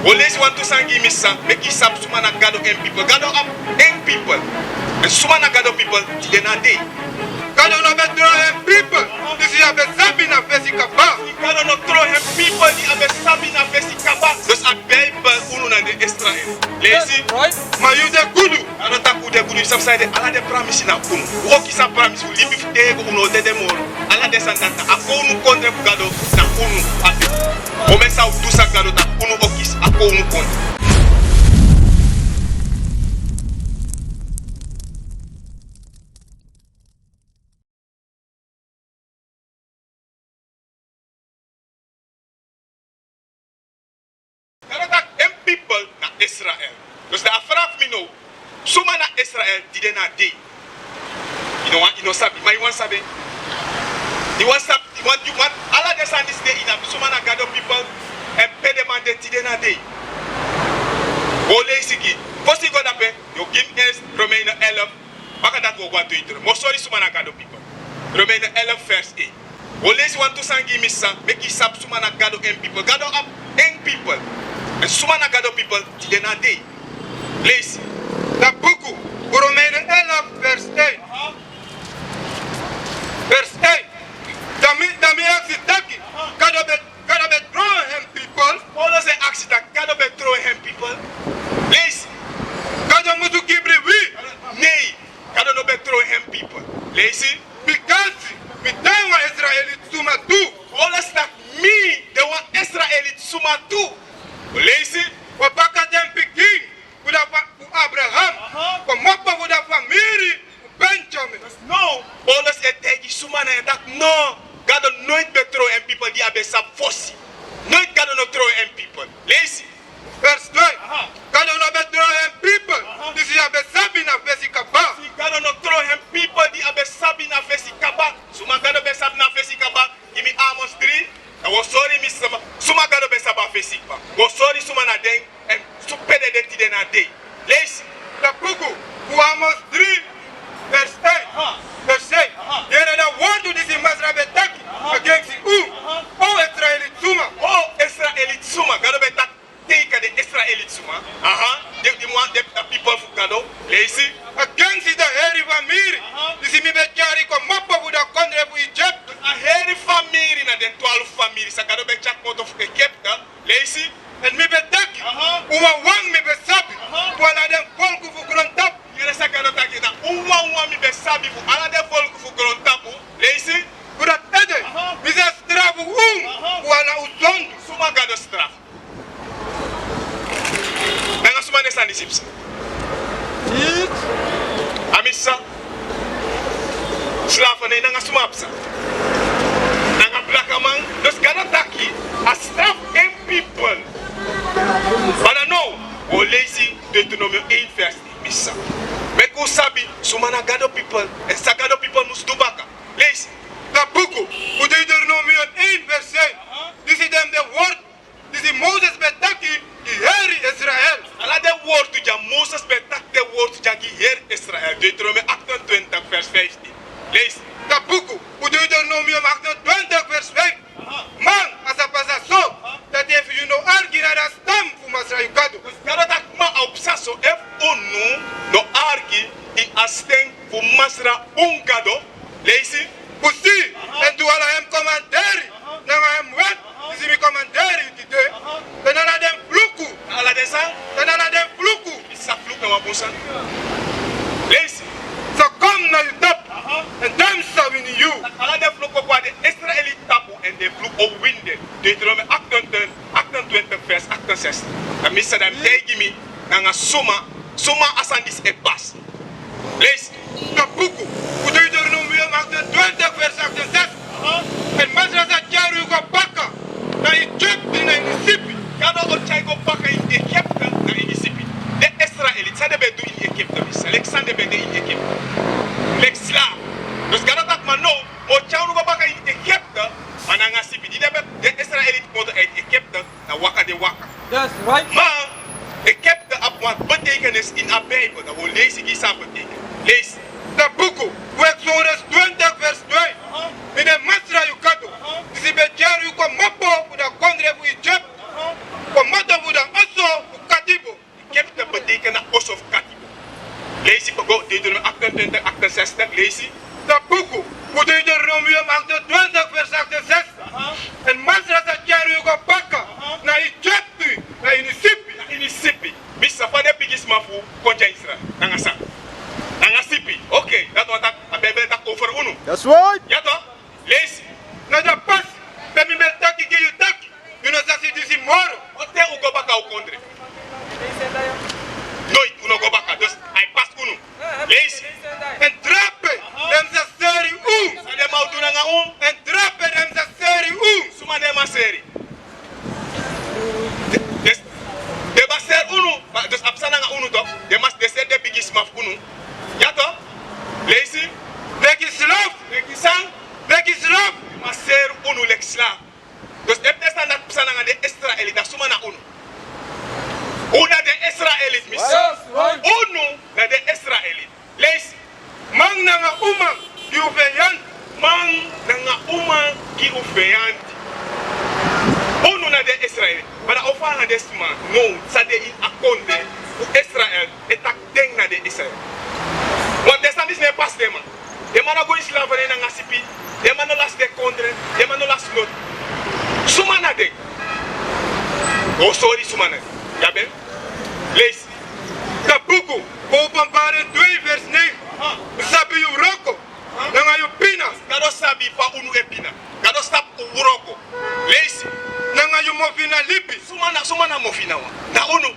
Always want to sang him is make his sub sumana Gado and people. Gado up and people. And sumana Gado people today na day. Gado no be throw him people. This is a be sabina basic kaba. Gado no throw him people di abe sabina basic kaba. Dus a Bible unu na de Israel. Lazy. Right? Ma you de gudu. Gado ta ku de gudu subside ala de promise na unu. Wo ki sa promise will live de go uno de moro. Ala descendanta a ko unu kontre Gado na unu abi. O mesa u dusa Gado ta unu okis a ko unu kontre. People na Israel. Dus de afraaf me nou, suma na Israel die de na day. You know sabi, maar you want sabi? You want Allah descend this day in a suma na Gado people and pay them on the die de na day. Ole sigi, first you go dape, you give us Romeinen 11, baka dat we want to iter. Mo sorry suma na Gado people. Romeinen 11 verse 8. Ole si want to sangi misa, make you sab suma na Gado and people. Gado up and people. En sumana Gado people today na day. Lees. Dat boek, Romeinen 11 vers 1. Vers 1. Dami aksi taki. Gado be throw him people. Paulus say aksi dat Gado be throw him people. Lees. Gado musu kibri wi. Nee. Gado no be throw him people. Lees. Because mi tawa Israelit suma tu. Paulus dat me de wa Israelit suma tu. Lazy, wapaka dem pikin, uda Abraham, kwa mopa uda family, Benjamin. No, Paulus etegi sumana etak no. God nooit betro en people die abe sab fossi. Nooit God no throw en people. Lazy. Verse 2. God no betro en people. This is abe sabina fesi kaba. God no throw en people die abe sabina fesi kaba. Suma God be sabina fesi kaba. Give me Amos 3. I was sorry, Miss Sama. Suma Gado be saba fesikpa. Was sorry, Suma na deng and supede de tide na day. Lazy. The book, Amos 3, verse 8. Verse 8. There is a word to this in Masrabetaki against you. Oh, Israelite Suma. Oh, Israelite Suma. Gado be tak take the Israelite Suma. They want the people for Gado. Lazy. Against the hairy family. This is me be carry come up with a country for Egypt. A hairy family na the 12 families. Sa Gado be chak moto for Egypt. Lazy. And me be taki. Uma wang me be sabi. Wala dem folku fu grontap. Yere sa Gado taki na uma mi be sabi fu ala de folku fu grontapu. Lazy. Kudat ede. Mi se strafu wala uzondo. Suma Gado straf. Nanga suma ne sandi sipsa. Amisa. Slafa ne nanga suma apsa. Nanga blakaman. Dos Gado taki a straf en people. But I know, o lazy Deuteronomy 8 verse misa. Meku sabi sumana Gado people and sa Gado people must do baka. Lazy. The book, Deuteronomy 8 verse 8. This is them the word. This is Moses betaki the hairy Israel. Ala the word to ja Moses betak the word to ja hier Israel. Deuteronomy 28 verse 15. Lazy. The book, Deuteronomy 28 verse 5. Man, as a pasaso, that if you know argue that a stamp for Masra Gado. Gado tak ma obsaso if unu no argi in a stem for Masra Gado. Lazy. Pusi, and do all I am commentary. Now I am wet. This is me commentary today. Then all of them fluku. Ala desa. Then all of them fluku. Isa fluku na wabusan. Lazy. So come now you top. And them serving you. Ala de fluku kwa de Israelite tapu and they flew o winde. Deuteronomy 20 verse 6. And Mr. Them tegi me nanga suma asandis e bas. Lazy. The book, Deuteronomy 20 verse 6. And Masra Jaru go baka. Na Egypt na Mississippi. Gado o chai go baka in Egypt na Mississippi. The Israelites sa de be do in Egypt. Alexander be in Egypt. Lexla. Dos Gado tak mano o chai go baka in Egypt. Ananga sipi. The Israelite moto in Egypt na waka de waka. That's right. Ma Egypt up wat betekenis in a Bible. Na wo lees ik isa betekenis. Lees. The book, Exodus 20 verse 2. In the Masra you Gado. This is the Jaru you come up with a country for Egypt. Come up with a 60, lees je. Dat boek moet je de Romeum 28 vers 68. En Masra dat jij nu gaat pakken naar Egypte, naar Inisipi. Inisipi. Misa fa de bigis mafu konja Israël. Nanga sa. Nanga sipi. Oké, dat wat dat abebe dat over unu. That's right. Ja toch? Lees je. Na dat pas, ben je met taki ke je taki. Je know dat is in moro. Ote ugo baka u kondre. Nooit uno go baka. Dus hij past unu. Lees je. En trappen, hem ze seri Sa de mau doen nanga En trappen, hem ze seri Suma de ma seri. De baser unu. Dus apsana nga unu toch? De mas de ser de bigis maf unu. Ja toch? Lees je. Lek is laf, Lek je sang. lek is laf. Ma ser unu lek sla. Dus de pesta na apsana nga de Israëli. Da suma na unu. Una de Israëli mis. Unu na de Israëli. Lees je. Mang na nga umang, die uveyan. Man nanga uma ki ufeyant. Onu na de Israël. Para ofanga des man. No, sa de in akonde u Israël etak deng na de Israël. Want de sandis ne pas de man. De man go islavane na ngasipi. De man no las de kondre. De man no las lot. Sumana deng. Oh sorry sumana. Ja ben. Lees. Dat boek, Openbaring 2 vers 9. Sabi je roko, dan ga je pinas. Gado sabi fa unu epina. Gado stap uroko. Lees. Dan ga je mofina lipi. Sumana mofina wa. Na unu.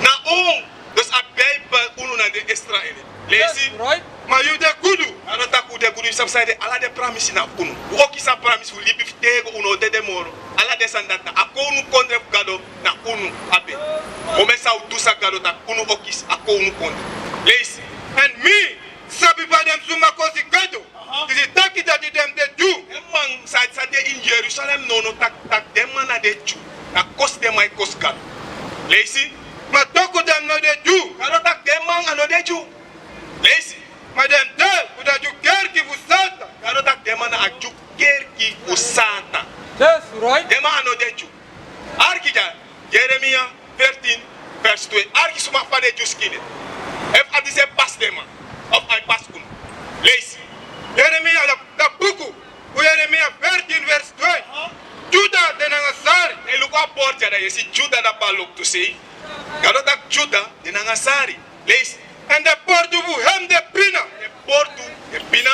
Na on. Dus a Bijbel unu na de Israël. Lees. Right. Maar je de kudu. Ano taku de gudu sapside ala de promise na unu. Oki sa promise u libi tego uno de moro. Ala de sandata akonu kontre Gado na unu abe. Omesa u dusa Gado ta unu okis akonu kontre. Lees. En me, sabi pa dem suma kosi Gado. Is it taki dat je dem de do. Emang sa de in Jerusalem no tak dem na de Jew. Na kos de mai kos Gado. Lees. Maar toko dem no de do. Gado tak dem man ano de Jew. Lees. Maar dem de, uda ju kerki vusata. Gado tak dem na aju kerki usata. That's right. Dem ano de Jew. Arkija Jeremia 13 vers 2. Arki suma fa de Jew skine. Ef adise pas dema of I pas kun. Lees. Jeremia dat boek, Jeremia 14 vers 2. Juda de nanga sari. E luka porta da yesi Juda da balok to say. Gado tak Juda de nanga sari. Lees. En de portu vu hem de pina. De portu de pina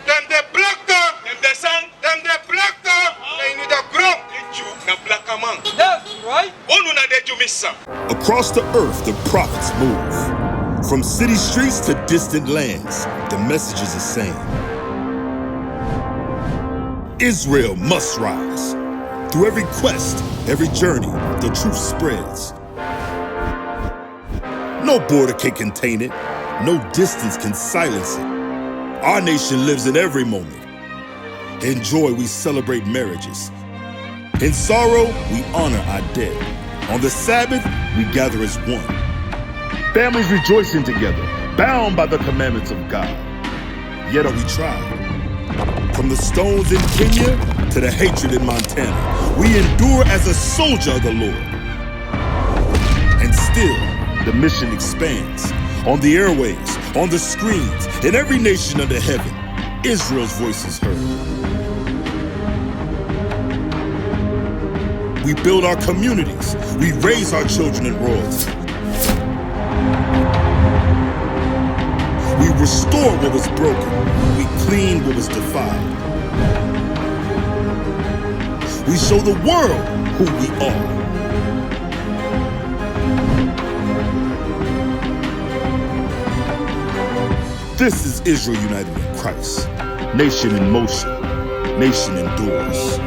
Dem de plakka. dem de sang Dem de plakka. En in de grom. de Jew na blakaman. That's right. Onu na de Jew missa. Across the earth, the prophets move. From city streets to distant lands, the message is the same. Israel must rise. Through every quest, every journey, the truth spreads. No border can contain it. No distance can silence it. Our nation lives in every moment. In joy, we celebrate marriages. In sorrow, we honor our dead. On the Sabbath, we gather as one. Families rejoicing together, bound by the commandments of God. Yet are we tried. From the stones in Kenya to the hatred in Montana, we endure as a soldier of the Lord. And still, the mission expands. On the airwaves, on the screens, in every nation under heaven, Israel's voice is heard. We build our communities. We raise our children in royalty. We restore what was broken. We clean what was defiled. We show the world who we are. This is Israel united in Christ. Nation in motion. Nation endures.